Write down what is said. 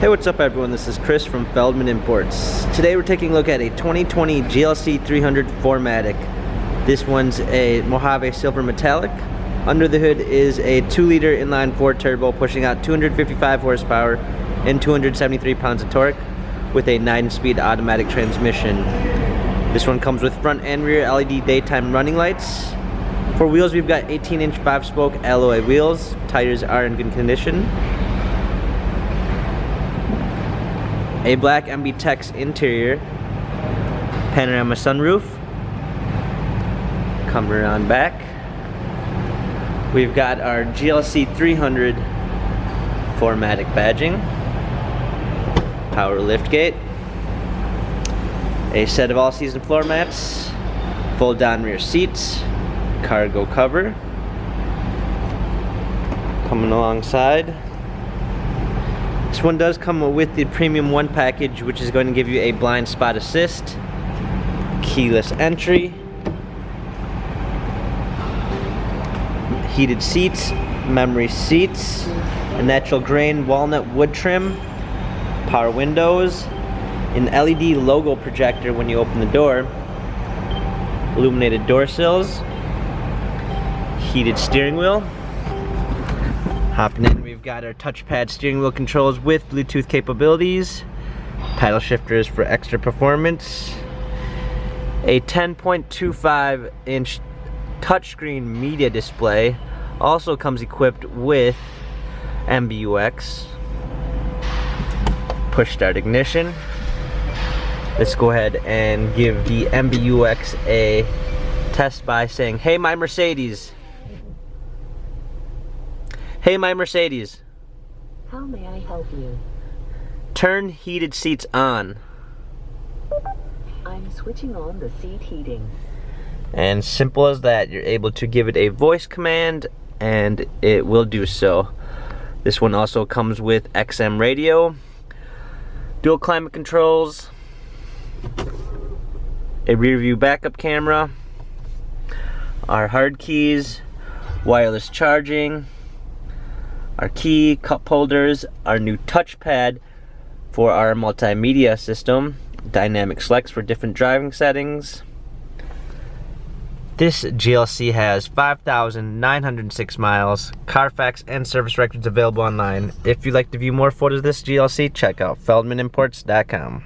Hey, what's up everyone? This is Chris from Feldmann Imports. Today we're taking a look at a 2020 GLC 300 4MATIC. This one's a Mojave Silver Metallic. Under the hood is a 2-liter inline-4 turbo pushing out 255 horsepower and 273 pounds of torque with a 9-speed automatic transmission. This one comes with front and rear LED daytime running lights. For wheels, we've got 18-inch 5-spoke alloy wheels. Tires are in good condition. A black MB Tex interior, panorama sunroof. Coming around back, we've got our GLC 300 4MATIC badging, power liftgate, a set of all-season floor mats, fold-down rear seats, cargo cover. Coming alongside, this one does come with the Premium 1 package, which is going to give you a blind spot assist, keyless entry, heated seats, memory seats, a natural grain walnut wood trim, power windows, an LED logo projector when you open the door, illuminated door sills, heated steering wheel. Hopping in, we've got our touchpad steering wheel controls with Bluetooth capabilities, paddle shifters for extra performance, a 10.25-inch touchscreen media display, also comes equipped with MBUX, push start ignition. Let's go ahead and give the MBUX a test by saying, "Hey, my Mercedes." Hey, my Mercedes. How may I help you? Turn heated seats on. I'm switching on the seat heating. And simple as that, you're able to give it a voice command and it will do so. This one also comes with XM radio, dual climate controls, a rear view backup camera, our hard keys, wireless charging, our key, cup holders, our new touchpad for our multimedia system, dynamic selects for different driving settings. This GLC has 5,906 miles, Carfax and service records available online. If you'd like to view more photos of this GLC, check out feldmanimports.com.